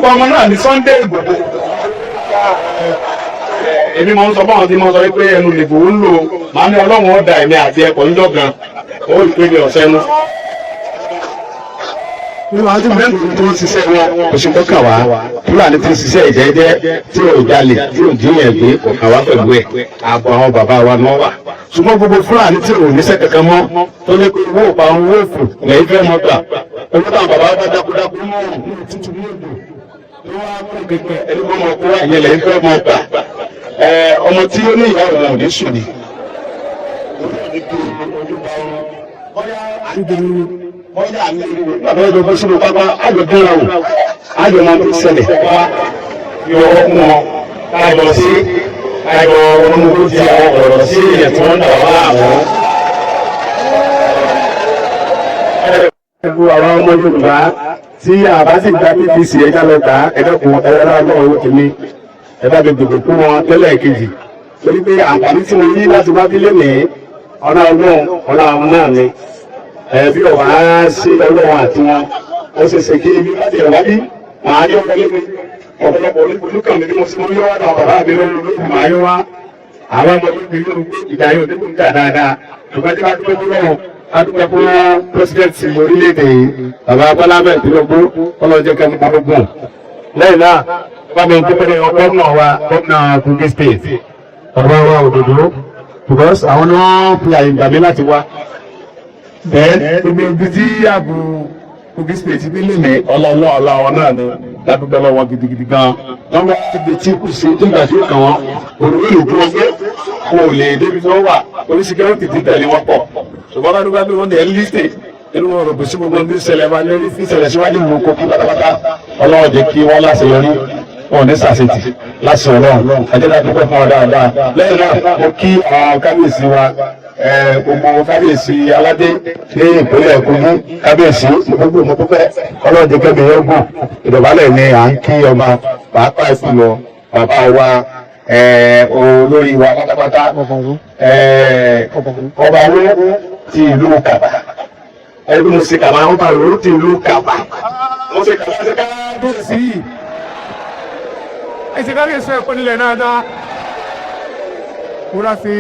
orúkọ ọmọ náà ní Sunday Igboho. Èmi máa ń sọ fún àwọn tí mo sọ pé ẹnu lèbò ń lò máa ní Ọlọ́run ó da èmi àti ẹ̀kọ́ níjọ́ gan ó rí pé mi ọ̀sẹ̀ nu. nínú àwọn tó ń ṣiṣẹ́ wọn kò sí kọ́kàn wá Fúlàní tí ń ṣiṣẹ́ ìjẹ́jẹ́ tí ò jalè tí ò jíyàn gbé kò kàn wá pẹ̀lú ẹ̀ ààbò àwọn bàbá wa náà wà. ṣùgbọ́n gbogbo Fúlàní tí ò níṣẹ́ kankan mọ́ tó ní pé owó pa owó òfò lẹ́yìn fẹ́ mọ́ gbà owó táwọn bàbá wa bá dákúdákú mọ́ tútù ní òdò tó wá kó kékeré ẹni kó mọ kó ìyẹn lẹ́yìn fẹ́ mọ́ gbà. ọmọ tí ó ní ìyá òun ò ní sùn ni. bàbá yẹn bọ́ sínú pápá àjọ dúnra o àjọ máa tó ṣẹlẹ̀ wá yọ ọkùn wọn kájọ sí kájọ ọmọdé ti àwọn ọ̀rọ̀ sí ilẹ̀ tí wọ́n ń dà wá àwọn. gbogbo àwọn ọmọ Yorùbá tí àbá sì gba PVC ẹja lọ gbà ẹ̀dẹ́kun ẹ̀rọ ọlọ́run tèmi ẹ̀dá gbogbo fún wọn tẹ́lẹ̀ kejì torí pé àǹfààní tí mo yí láti wá délé ní ọ̀nà ọlọ́run ọ̀nà àwọn náà ni bí ọ̀wá ṣe ọlọ́run àti wọn ó ṣe ṣe kí ibi láti ẹ̀wá bí màá yọ ọ̀pọ̀lọpọ̀ ọ̀pọ̀lọpọ̀ olùkàn mi bí mo sì mọ́ yọ wá náà bàbá mi lọ́rùn olókùn màá yọ wá àwọn ọmọ mi yóò gbé ìgbà yóò dé kúńtà dáadáa ṣùgbọ́n tí wọ́n dúpẹ́ fún lọ́wọ́ adúpẹ́ fún pírẹsidẹ́ǹtì orílẹ̀-èdè yìí bàbá Bọ́lá Ahmed Tinubu ọlọ́jẹ́ kẹ́mi gbogbo lẹ́yìn náà bámi dúpẹ́ gómìnà wa gómìnà Kogi State bàbá wa Òdòdó because àwọn ni wọ́n fi àyè gbà mí láti wá bẹ́ẹ̀ gbogbo ibi tí ààbò Kogi State nílé ní ọlọ́wọ́ náà ni ládùúgbò lọ́wọ́ gidigidi gan wọ́n bá ti di tí kù sí tó gbà tí ó kàn wọ́n olùwé ìlú tó gbé kò lè débi tó wà oníṣẹ́kẹ́rọ́tì ti tẹ̀lé wọn pọ̀ ṣùgbọ́n ládùúgbò bí wọ́n dẹ̀ lísè inú wọn rògbò sí gbogbo ní ìṣẹ̀lẹ̀ máa lórí fi ìṣẹ̀lẹ̀ síwájú ìlú kókó pátápátá ọlọ́wọ́ jẹ́ kí wọ́n láṣeyọrí wọn ní sàṣetì láṣẹ ọlọ́run àjẹ́dá dúpẹ́ fún ọ dáadáa lẹ́yìn náà mo kí àwọn kábíyèsí wa gbogbo kábíyèsí aládé ní ìpínlẹ̀ Kogi kábíyèsí gbogbo ìmọ̀tòfẹ́ ọlọ́run jẹ́ kẹ́mi yẹn gùn ìdọ̀bálẹ̀ ni à ń kí ọba pàápàá ìfúnlọ bàbá wa olórí wa pátápátá ọba owó ti ìlú Kàbà ẹgbẹ́ mo ṣe Kàbà ọba owó ti ìlú Kàbà mo ṣe Kàbà ṣe kábíyèsí yìí. Ese kábíyèsí ẹ̀kọ́ nílẹ̀ náà dá kóra fi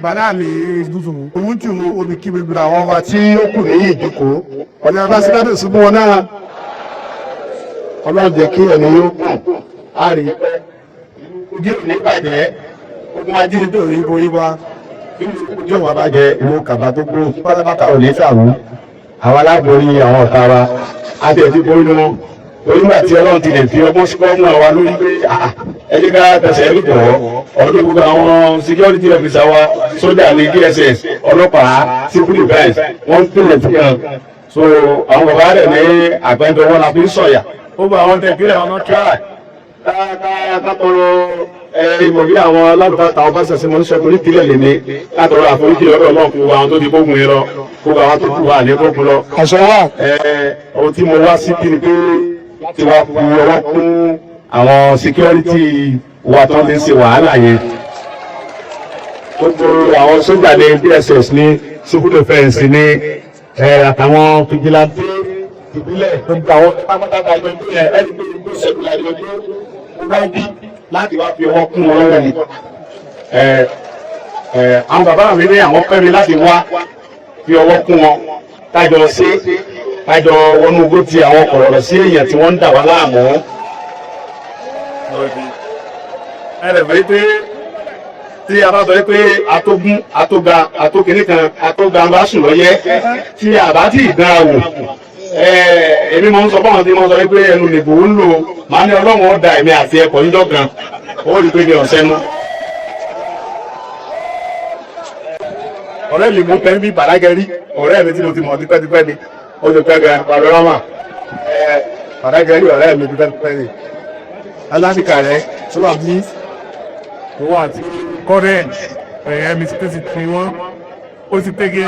bàdá mi dúdú òun tí o bí kí gbogbo àwọn ọba tí ó kù ní ìjókòó ọ̀nà bá sí kábíyèsí fún wọn náà ọlọ́run jẹ́ kí ẹni yóò kù á rí ojú ní bàjẹ́ ogun ajínigbé tó rí borí wa ojú ìwà bàjẹ́ ìlú Kàbà tó gbó pátápátá ò ní sàrú àwọn aláborí àwọn ọ̀tá wa á tẹ̀ sí borí wọn onígbà tí ọlọ́run ti lè fi ọgbọ́n sí gómìnà wa lórí pé ẹni ká tẹ̀sẹ̀ ẹ̀rí tọ̀ ọdún gbogbo àwọn security officer wa sójà ní DSS ọlọ́pàá civil defence wọ́n ń pèlè fún yàn so àwọn bàbá rẹ̀ ní àgbẹ̀ntọ́ wọn la fi ń sọ̀yà ó gba àwọn tẹ̀kílẹ̀ wọn tíráì káàkiri ìmọ̀ bí àwọn alágbàtà ọba ṣẹ̀ṣẹ̀ mọ́ níṣẹ́ torí kílẹ̀ lè ní látọ̀rọ̀ àforíjì lọ́dọ̀ náà fún àwọn tó di gbógun yẹn lọ fún àwọn tó kù wà ní gbógun lọ. àṣọ wà. ohun tí mo wá sí kí ni pé tí wàá fi ọwọ́ kún àwọn security wa tó ń ṣe wàhálà yẹn. gbogbo àwọn sójà ní DSS ní civil defence ní àtàwọn fìjìláńtì ìbílẹ̀ gbogbo àwọn pátápátá ẹgbẹ́ ìbílẹ̀ ẹni pé gbogbo ìṣẹ́gun láti lọ gbé wáìdì láti wá fi ọwọ́ kún wọn lẹ́nu. àwọn bàbá mi ní àwọn pẹ́ mi láti wá fi ọwọ́ kún wọn tájọ sí tájọ wọnú ogó ti àwọn kọ̀rọ̀ sí èèyàn tí wọ́n ń dà wá láàmú. ẹ̀rẹ̀ pé tí a bá sọ pé atógún atóga atókìní kan atóga bá sùn lọ́yẹ́ tí a bá tí ì dán wò èmi máa ń sọ fáwọn tí wọ́n sọ pé ẹnu nìbò ń lò máa ní Ọlọ́run ó da èmi àti ẹ̀kọ́ níjọ́ kan ó rí pé mi ò sẹ́nu. ọ̀rẹ́ mi mú pẹ́ bí Bàdágẹ́rí ọ̀rẹ́ mi tí mo ti mọ̀ tipẹ́tipẹ́ ni ó ti pẹ́ gan panorama Bàdágẹ́rí ọ̀rẹ́ mi tipẹ́tipẹ́ ni alásìkà rẹ̀ tó wà ní owó àti kọ́rẹ́ ẹ̀yẹ́ mi ti tẹ́sí pé wọ́n ó ti tẹ́gẹ́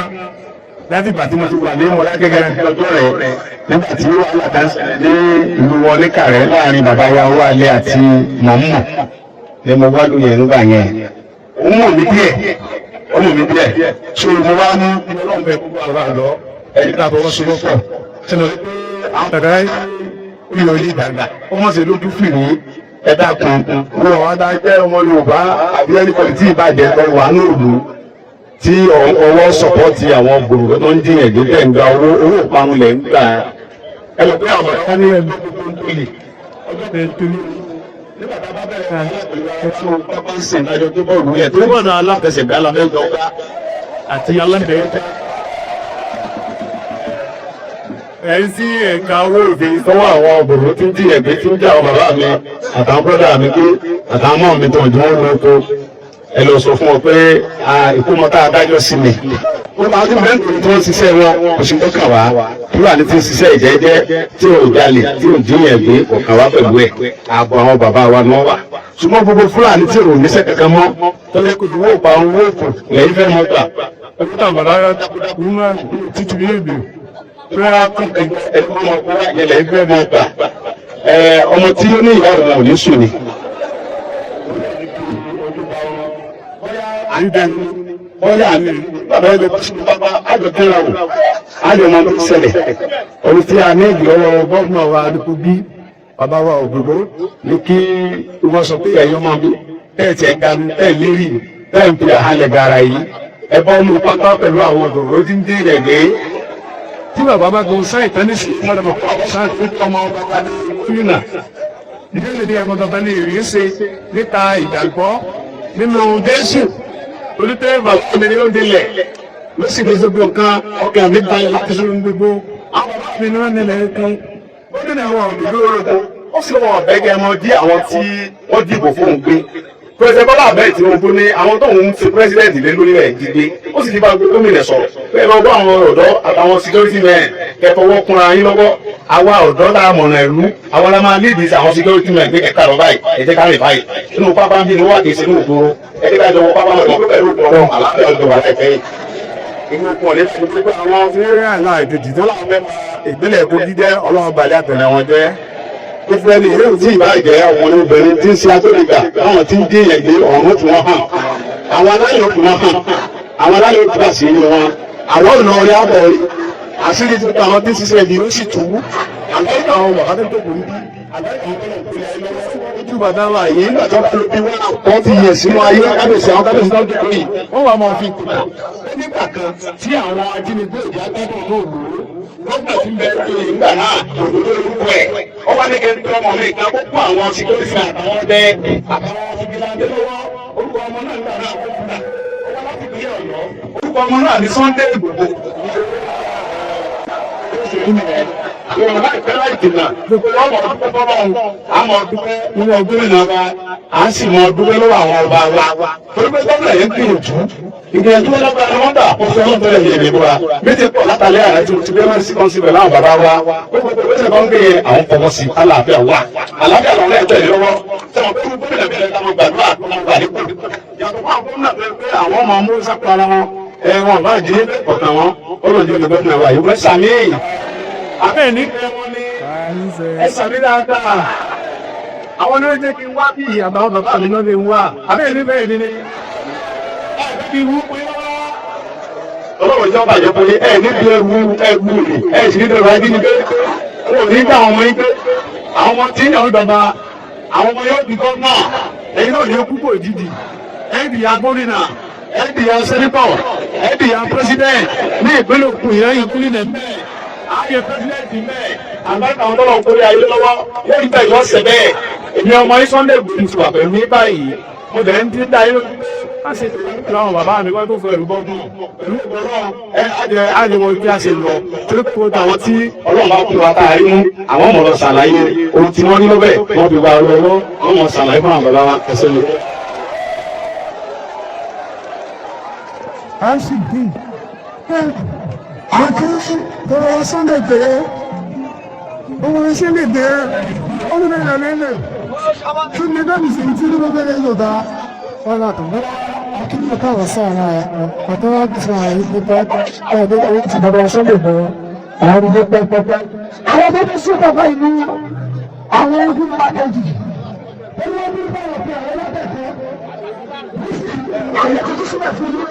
láti ìgbà tí mo ti wà ní Mọdákẹ́kẹ́ lọ́jọ́ rẹ̀ nígbà tí wàhálà kan ṣẹlẹ̀ ní ìlú Wọlé Kàrẹ́ láàrin bàbá wa Wálé àti mọ̀mọ́ ni mo wá lóye nígbà yẹn. òun mọ̀ mí díẹ̀ ọmọ mi díẹ̀ so mo wá ní ọlọ́run bẹ gbogbo àwọn àlọ́ ẹ̀yìn náà tó wọ́n so lọ́pọ̀ sínú àwọn bẹ̀rẹ̀ bí oyè ìdàgbà ọmọ ṣe lójú fìrí ẹ̀dá kan wọn wá dá jẹ́ ọmọ Yorùbá àbí ẹnìkan tí ìbàjẹ́ tó wà ní òòlù tí ọwọ́ sọ̀pọ̀tì àwọn gbòòrò tó ń díyàn gbé tẹ̀ ń gba owó ìparun lẹ̀ ń gbà ẹ lọ pé àwọn ọ̀rẹ́ ní ẹ̀mí nígbà tá a bá bẹ̀rẹ̀ ẹ̀fọ́ pápá ń sìn lájọ tó bọ̀ọ̀lù yẹn tó bọ̀ọ̀nà aláfẹsẹ̀gbá aláfẹ́jọ́ àti alábẹ̀ẹ́tẹ̀. ẹ̀yìn sí ẹ̀ka owó òfin sọ́wọ́ àwọn òbòrò tí ń jìyàn gbé tí ń jẹ́ àwọn bàbá mi àtàwọn bọ́dà mi pé àtàwọn mọ́ mi tó ń jọ wọn lóko ẹ lọ sọ fún ọ pé ìkómọta adájọ́ sí mi. wọ́n máa ń bẹ́ẹ̀ tó ń ṣiṣẹ́ wọn kò sí lọ́kàn wá Fúlàní tí ń ṣiṣẹ́ ìjẹ́jẹ́ tí ò jalè tí ò jiyàn gbé ọ̀kan wá pẹ̀lú ẹ̀ ààbò àwọn bàbá wa náà wà. ṣùgbọ́n gbogbo Fúlàní tí ò níṣẹ́ kankan mọ́ tọ́lẹ́ kò dúró pa owó òkú lẹ́yìn fẹ́ mọ́ gbà. ẹ̀kútà bàdá nínú títí ní èdè ọmọ tí ó ní ìyá òun ò ní sùn ni. bọ́yá mi bàbá ẹgbẹ́ pàṣípò pápá àjọkẹ́ra wò àjọ máa ń ṣẹlẹ̀ orí tí a ní ìgbọ́wọ́ gọ́ọ̀nà wa adúgbò bí bàbá wa ògbógbó ní kí wọ́n sọ pé ẹ̀yọ́ máa bí bẹ́ẹ̀ tí ẹ̀ ga bẹ́ẹ̀ lérí bẹ́ẹ̀ ń pè àhálẹ̀ gara yìí ẹ bọ́ mú pápá pẹ̀lú àwọn ògbógbó tí ń dín rẹ̀ gbé. tí bàbá bá gbọ́ sáì tẹ́nísì lọ́dọ̀ sáì tó tọmọ bàbá fúnà ìdílé ní ẹ̀kọ́ tọ́tọ́ ní ìrírí ṣe níta ìgbàgbọ́ nínú Jésù olùtẹ́ bàbá mi ni ó délẹ̀ ló sì fi gbogbo nǹkan ọkàn mi bá yẹn láti sọ́run gbogbo àwọn bàbá mi náà nílẹ̀ kan ó dínà àwọn òdòdó orogbo ó sì wọ́n ọ̀bẹ́gẹ́ mọ́ dí àwọn tí wọ́n dìbò fóun gbé pẹ̀sẹ̀ Bọ́lá Ahmed Tinubu ní àwọn tó ń fi pírẹsidẹ́ǹtì lé lórí rẹ̀ dìde ó sì ti bá gómìnà sọ̀rọ̀ pé lọ bá àwọn ọ̀dọ́ àtàwọn security men kẹfọwọ́ kúnra yín lọ́wọ́ àwa ọ̀dọ́ tá a mọ̀nà ìlú àwọn la máa léèdì àwọn security men gbé kẹta lọ báyìí ẹ jẹ́ ká rìn báyìí nínú pápá ń bí ni wọ́n wà kì í ṣe ní òkúrò ẹ jẹ́ ká jọ wọ pápá mọ̀ pẹ̀lú ọ̀rọ̀ àlàáfíà ọjọ́ wà tẹ̀fẹ́ yìí. àwọn fúnrẹ́ àná ìdòjì tó láwọn mẹ́ta ìpínlẹ̀ Kogi jẹ́ ọlọ́run balẹ̀ àtẹ̀lẹ̀ wọn jẹ́ ìfẹ́ni yóò tí ìbá ìjẹ́ àwọn obìnrin tí ń ṣe agbódegbà láwọn tí ń dé ẹ̀gbẹ́ ọ̀run tí wọ́n hàn àwọn aláyọ̀ tí wọ́n hàn àwọn aláyọ̀ tí wọ́n sì ń wọn àwọn ọ̀nà orí àbọ̀ rí àṣírí tí àwọn tí ń ṣiṣẹ́ ìdí ó sì tú àgbẹ̀yìn àwọn wàhálà tó kù níbí ojú bàtà wà yìí nígbà tó kú bí wọ́n fi yẹ̀ sínú ayé kábíyèsí àwọn kábíyèsí náà dùn yìí wọ́n wà máa fi kùnà nígbà kan tí àwọn ajínigbé ìjà gbẹ́dọ̀ náà lò ó lọ́gbà tí ń bẹ lórí ìgbà náà òdòdó orúkọ ẹ̀ ó wá ní kí n tọ́ ọmọ mi kan kó kó àwọn síkírítì àtàwọn ọdẹ àtàwọn fìgìláńdé lọ́wọ́ orúkọ ọmọ náà nígbà náà kó kúnà ó wá láti bí Ọ̀yọ́ orúkọ ọmọ náà ní Sunday Igboho. Yorùbá ìfẹ́ láì dènà gbogbo ọmọ ọdún fọlọ́run àmọ́ dúpẹ́ nínú ọdún ìnáwó à ń sì mọ dúpẹ́ lọ́wọ́ àwọn ọba wa torí pé gómìnà yẹn gbìyànjú ìgbìyànjú ọlọ́gbà ni wọ́n gbà kó fẹ́ ọlọ́run tẹ́lẹ̀ yẹn lébúra méjì pọ̀ látàlẹ́ àrẹ tí mo ti bẹ́ẹ̀ sí kan sí pẹ̀lú àwọn bàbá wa gbogbo ìgbésẹ̀ kan gbé yẹn àwọn fọwọ́ sí àlàáfíà wà àlàáfíà lọ́wọ́ ẹ̀ tẹ̀lé lọ́wọ́ sẹ́wọ̀n pé gómìnà bẹ̀rẹ̀ táwọn gbàdúrà tó máa gbà nípò yàtọ̀ fún àwọn gómìnà bẹ̀rẹ̀ pé àwọn ọmọ mú sápára wọn wọn bá jí ọ̀tàn wọn ó lọ jí gómìnà wa yìí wọ́n sàmì àbẹ́ẹ̀ ní ẹ sàmì dáadáa àwọn ní ó jẹ́ kí n wá bí àbáwọn bàbá mi náà lè wá àbẹ́ẹ̀ ní bẹ́ẹ̀ ní ọlọ́run ìjọba ìjọba yìí ẹ̀ níbi ẹrù rẹ̀ ẹ̀ sì níbi ẹrù ayé ní pé wọn ò ní gbà àwọn ọmọ yín pé àwọn ọmọ tí ń yàn ìjọba àwọn ọmọ yóò di gómìnà ẹ̀yin náà ní púpọ̀ òjijì ẹ̀ di ya gómìnà ẹ̀ di ya sẹ́nitọ̀ ẹ̀ di ya pírẹsidẹ̀ntì ní ìpínlẹ̀ Ògùn ìrẹ́yìn ìpínlẹ̀ mẹ́ẹ̀ ààyè pírẹsidẹ̀ntì mẹ́ẹ̀ àgbàkà àwọn tọ́lọ̀ kórè ayé lọ́wọ́ lórí bẹ́ẹ̀ yọ ọ̀sẹ̀ bẹ́ẹ̀ èmi ọmọ yín Sunday Igboho ti wà pẹ̀lú ní báyìí mo dẹ̀ ń dín dá yín a ṣe tẹ̀lé àwọn bàbá mi wá tó fẹ́ ìlú bọ́dún pẹ̀lú ìgbọ́rọ̀ àjẹwò kí a ṣe lọ torí kó àwọn tí ọlọ́run bá kú wa tá a rí mú àwọn ọmọ lọ ṣàlàyé ohun tí wọ́n ní lọ́bẹ̀ wọ́n fi wá lọ́wọ́ wọ́n mọ̀ ṣàlàyé fún àwọn bàbá wa ẹsẹ̀ mi. a sì dín àkíyèsí tọrọ Sunday Igboho ọmọ Sunday Igboho ọdún mẹ́rin lẹ́lẹ̀ tún ní bẹ́ẹ̀ ní sí tí ló bẹ́ẹ̀ lọ́dà wala to akini kawa sana watoa kusema hivi kwa baba Sunday Igboho àwọn ọdún pẹpẹpẹ àwọn tó ti sún bàbá ìlú àwọn ogun pàtàkì ẹni wọn bí báwọn fi àwọn ọlọ́dẹ̀kọ́ àwọn tó ti sún bàbá ìlú.